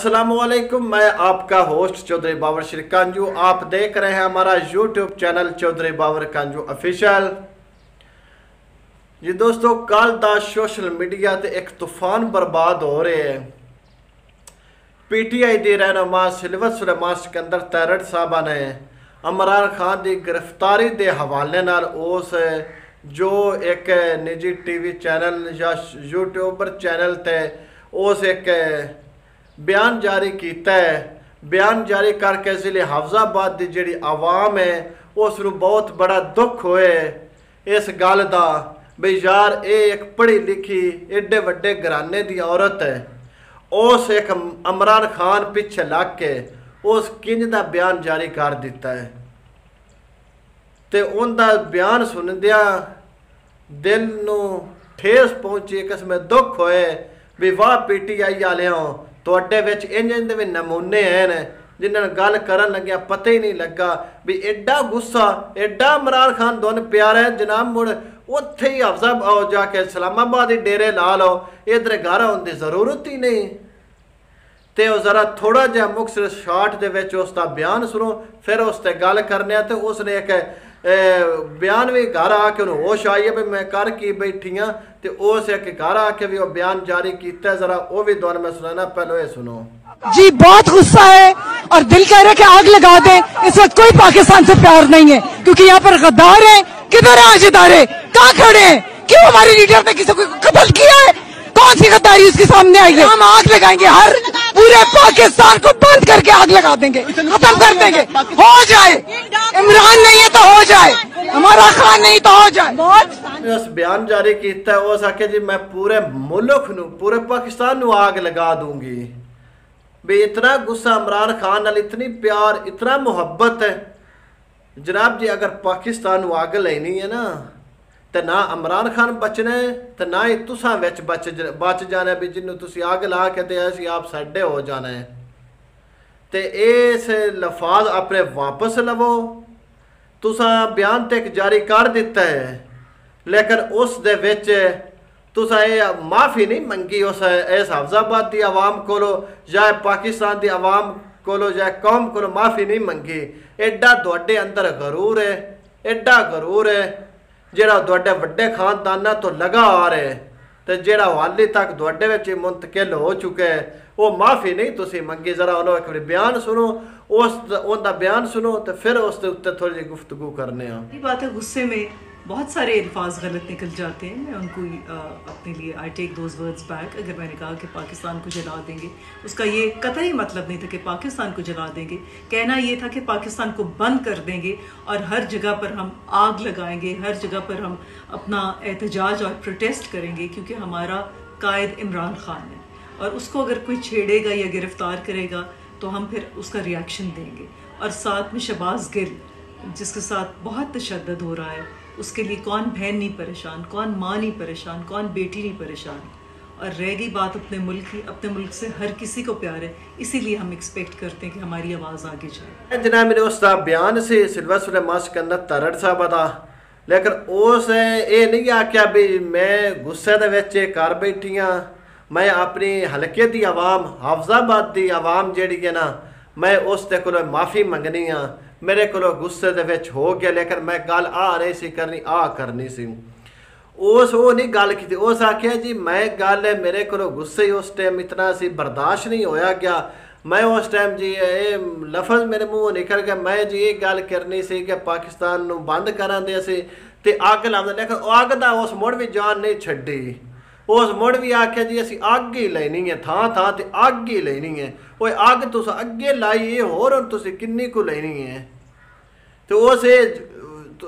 अस्सलामुअलैकुम, मैं आपका होस्ट चौधरी बाबर श्री कांजू। आप देख रहे हैं हमारा YouTube channel Chaudhary Babar कांजू official. जी दोस्तों, कल दा सोशल मीडिया ते एक तूफान बर्बाद हो रहे हैं। PTI दी रहनुमा सिल्वर सुलेमान सिकंदर तैरड़ साहबा ने इमरान खान की गिरफ्तारी के हवाले नाल उस जो एक निजी TV चैनल या यूट्यूबर चैनल ते उस एक बयान जारी किया है। बयान जारी करके जिले हाफजाबाद की जी आवाम है उसनूं बहुत बड़ा दुख होए इस गल का भी यार ये एक पढ़ी लिखी एडे वड्डे घराने की औरत है, उस एक इमरान खान पिछे लग के उस किंज का बयान जारी कर दिता है। तो उनका बयान सुनदिया दिल नूं ठेस पहुंची, एक किस्म दुख होए भी वाह PTI वालियों तुहाडे विच इंज इंज भी नमूने हैं जिन्हां गल करन लग्या पता ही नहीं लगा भी एडा गुस्सा एडा इमरान खान दोन प्यारा है जनाब। मुड़ उत्थे ही हाफजाबाद जाके इस्लामाबाद ही डेरे ला लो, इधर घर आने की जरूरत ही नहीं। तो जरा थोड़ा जहा मुख्तसर शार्ट दे विच उसका बयान सुनो, फिर उस ते गल करने। तो उसने एक बयान भी घर आके उन्हें होश आई है भी मैं कर की बैठी हाँ, तो उस एक घर आके भी वो बयान जारी किया। जरा वो भी दौर में सुनाना, पहले ये सुनो जी। बहुत गुस्सा है और दिल कह रहा है कि आग लगा दे। इस वक्त कोई पाकिस्तान से प्यार नहीं है क्योंकि यहाँ पर गद्दार है। किधर है आज इदारे, कहाँ खड़े हैं? क्यों हमारे लीडर ने किसी को कत्ल किया है? कौन सी गद्दारी उसके सामने आई है? हम आग लगाएंगे, हर पूरे पाकिस्तान को बंद करके आग लगा देंगे, खत्म कर देंगे। हो जाए, इमरान नहीं है तो हो जाए, हमारा खान नहीं तो हो जाए। उस बयान जारी किया उस आखे जी मैं पूरे मुल्क नूं पूरे पाकिस्तान नूं आग लगा दूंगी। भी इतना गुस्सा इमरान खान नाल, इतनी प्यार, इतना मुहब्बत है जनाब जी। अगर पाकिस्तान नूं आग लेनी है ना तो ना इमरान खान बचना है तो ना ही तुसां विच बच जाना भी जिन्हों तुसीं अग ला के ते असीं आप साडे हो जाना है। तो इस लफाज अपने वापस लवो। तुसां बयान ते एक जारी कर दिता है लेकिन उस दे विच तुसां ये माफ़ी नहीं मंगी उस इस हाफजाबाद की आवाम कोलो या पाकिस्तान की आवाम कोलो या कौम कोलो माफ़ी नहीं मंगी। एडा तुहाडे अंदर गरूर है, एडा गरूर है जेड़ा तुहाडे वड्डे खानदाना तो लगा आ रहा है तो जेड़ा हाली तक तुहाडे विच मुंतकिल हो चुका है वो माफ़ी नहीं तुसी मंगी। जरा उन्होंने एक बार बयान सुनो, उनका बयान सुनो तो फिर उसके उत्ते थोड़ी जी गुफ्तगू करने। ये बात है, गुस्से में बहुत सारे अल्फाज गलत निकल जाते हैं। मैं उनको अपने लिए I take those words back. अगर मैंने कहा कि पाकिस्तान को जला देंगे, उसका ये कतई मतलब नहीं था कि पाकिस्तान को जला देंगे। कहना ये था कि पाकिस्तान को बंद कर देंगे और हर जगह पर हम आग लगाएंगे, हर जगह पर हम अपना एहतजाज और प्रोटेस्ट करेंगे क्योंकि हमारा कायद इमरान खान है और उसको अगर कोई छेड़ेगा या गिरफ्तार करेगा तो हम फिर उसका रिएक्शन देंगे। और साथ में शहबाज गिल जिसके साथ बहुत तशद्दुद हो रहा है, उसके लिए कौन बहन नहीं परेशान, कौन माँ नहीं परेशान, कौन बेटी नहीं परेशान। और रह गई बात अपने मुल्क की, अपने मुल्क से हर किसी को प्यार है, इसीलिए हम एक्सपेक्ट करते हैं कि हमारी आवाज़ आगे जाए। जनाब मेरे उस बयान से सिल्वर सुलेमान सिकंदर तैरड़ साहब था, लेकिन उस ये नहीं आख्या भी मैं गुस्से दे विच कर बैठी हाँ। मैं अपनी हल्के की आवाम हाफजाबाद की आवाम जी है ना, मैं उसके को माफ़ी मंगनी हाँ। मेरे को गुस्से दे विच हो गया लेकिन मैं गल आ नहीं सी करनी, आ करनी सी। उस वो नहीं गल की, उस आख्या जी मैं गल मेरे को गुस्से ही उस टाइम इतना सी बर्दाश्त नहीं होया गया। मैं उस टाइम जी ये लफज मेरे मुँह निकल गया, मैं जी ये गल करनी सी कि पाकिस्तान नूं बंद करा दे असी ते अग लांदे, लेकिन अग दा उस मुड़ भी जान नहीं छड्डी। उस मुड़ भी आख्या जी असी अग ही लेनी है, थां थां ते अग ही लेनी है। वो अग तुस अगे लाई है होर तुसी किन्नी को लेनी है। तो उस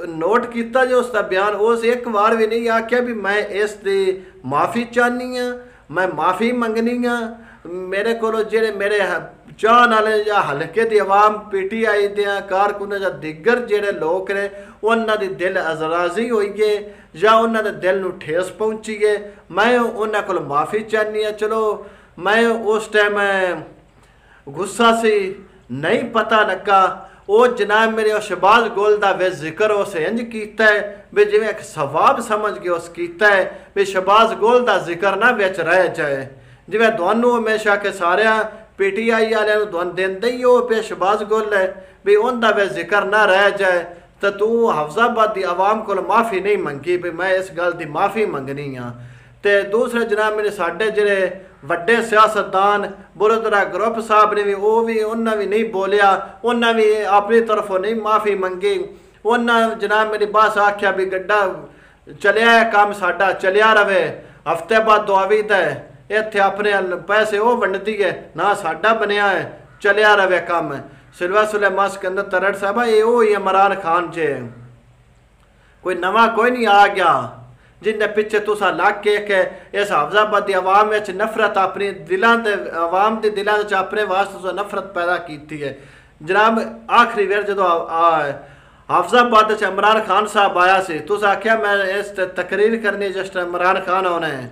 नोट किया जो उसका बयान, उस एक बार भी नहीं आख्या भी मैं इसकी माफ़ी चाहनी हाँ, मैं माफ़ी मंगनी हाँ। मेरे को जेड़े मेरे चाहन वाले या हल्के की आवाम PTI दियां कारकुन या दिगर जेड़े लोग ने उन्हों की दिल अजराजी हुई है या उन्होंने दिल नूं ठेस पहुँची है, मैं उन्होंने को माफ़ी चाहनी हाँ। चलो मैं उस टाइम गुस्सा से नहीं पता लगा। वो जनाब मेरे शहबाज गिल का वे जिक्र उस इंज किया है भी जिवें एक सवाब समझ के उस किया है भी शहबाज गिल का जिक्र ना विच रह जाए। जिवें तुहानूं हमेशा के सारिया PTI वाले दुआन देंदे ही हो पे शहबाज गुल है भी उनका वे जिक्र ना रह जाए तो तू हफ्जाबाद की आवाम को माफ़ी नहीं मंगी भी मैं इस गल की माफ़ी मंगनी हाँ। तो दूसरे जनाब मेरे साढ़े जेडे वड्डे सियासतदान बुरदरा ग्रुप साहब ने भी उन्हें भी नहीं बोलिया, उन्हें भी अपनी तरफों नहीं माफ़ी मंगी। उन्हें जनाब मेरी बस आख्या भी गड्ढा चलिया काम साडा चलिया रवे, हफ्ते बाद दुआवीद है इत्थे अपने पैसे वो वंडती है ना साडा बनया है चलिया रवे काम। सिलसिले सिकंदर तरड़ साहब ये वो ही इमरान खान जे कोई नवा कोई नहीं आ गया जिनके पिछे तुसा लग के इस हफ्जाबाद की आवाम में नफरत अपनी दिलों के आवाम के दिलों अपने वास्ते नफरत पैदा की है। जनाब आखिरी वेर जो हफ्जाबाद इमरान खान साहब आया से तुस आख्या मैं इस तकरीर करनी जिस टाइम इमरान खान आना है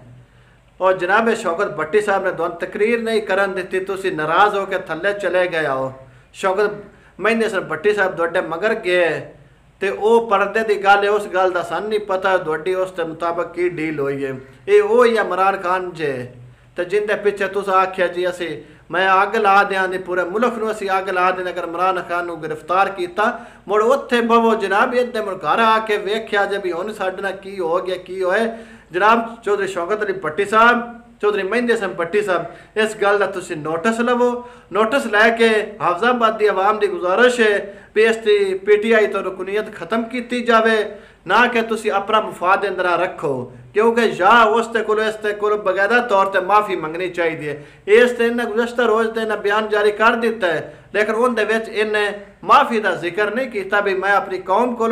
और जनाब शौकत भट्टी साहब ने दोनों तकरीर नहीं करन दी, तुसी नाराज़ हो के थले चले गए हो। शौकत महीने सर भट्टी साहब दोडे मगर गए तो वह पर्दे की गल है उस गल का सन नहीं पता दोडी उस मुताबिक की डील हुई है। ये वो ही इमरान खान जे तो जिंदे पिछे तुस आख्या जी असी मैं अग ला दें दी पूरे मुल्क में असी अग ला दें अगर इमरान खान को गिरफ्तार किया मुड़ उत्थे बवो जनाब इतने मुड़ घर आके वेख्या जे भी हुण साडे नाल की हो गया की होए। जनाब चौधरी शौकत अली भट्टी साहब चौधरी महिंदर सिंह भट्टी साहब इस गल का तुसी नोटिस लवो, नोटिस लैके हफ्जाबाद की आवाम की गुजारिश है भी इसकी PTI तो रुकनीयत खत्म की जाए ना कि तुसी अपना मुफाद अंदर रखो क्योंकि या उसते को बकायदा तौर पर माफ़ी मंगनी चाहिए। इस इन्हें गुज़श्ता रोज़ तो इन्हें बयान जारी कर दिता है लेकिन उन्हें इन्हें माफ़ी का जिक्र नहीं किया भी मैं अपनी कौम को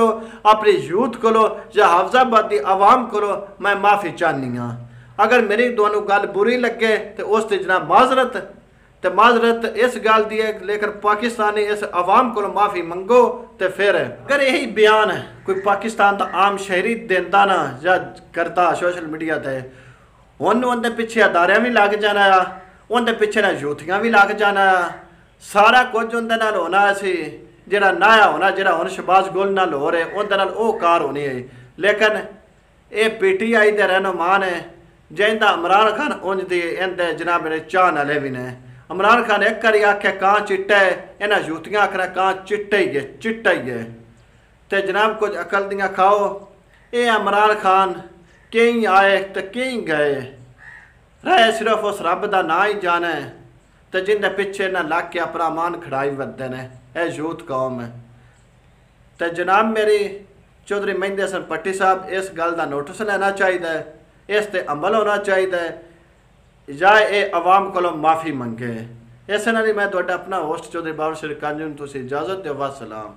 अपनी यूथ को या हफ्जाबाद की आवाम को मैं माफ़ी चाहनी हाँ। अगर मेरी दोनों गल बुरी लगे तो उसकी जनाब माजरत इस गल की है लेकिन पाकिस्तानी इस आवाम को माफ़ी मंगो तो फिर अगर यही बयान है कोई पाकिस्तान का आम शहरी देंदा ना या करता सोशल मीडिया पर उन्हें पिछे अदारे भी लग जाना उन्हें पिछे ना यूथियाँ भी लग जाना सारा कुछ उन्हें नाल होना सी जिहड़ा नया होना जिहड़ा हुण शहबाज गुल नाल हो रहे उन्हें नाल वो कार होनी है। लेकिन ये PTI के रहनुमान है जिंदा इमरान खान उंज दी इनते जनाब मेरे चाहन वाले भी ने। इमरान खान एक बारी आख्या कां चिट्टा है इन्हें यूतियाँ आखना कां चिट्टा ही है तो जनाब कुछ अकल दियाँ खाओ। ये इमरान खान कई आए तो कई गए रहे सिर्फ उस रब का ना ही जाना है तो जिंदे पिछे ना लग के अपना मान खड़ाई वरते ने यह यूथ कौम है। तो जनाब मेरी चौधरी महिंदर सिंह भट्टी साहब इस गल का नोटिस लेना चाहिए, इस पर अमल होना चाहिए या ये आवाम को माफ़ी मंगे। इस नाल मैं तुहाडा अपना होस्ट चौधरी बाबर शेर कांजू तुसीं इजाज़त दो। वासलाम।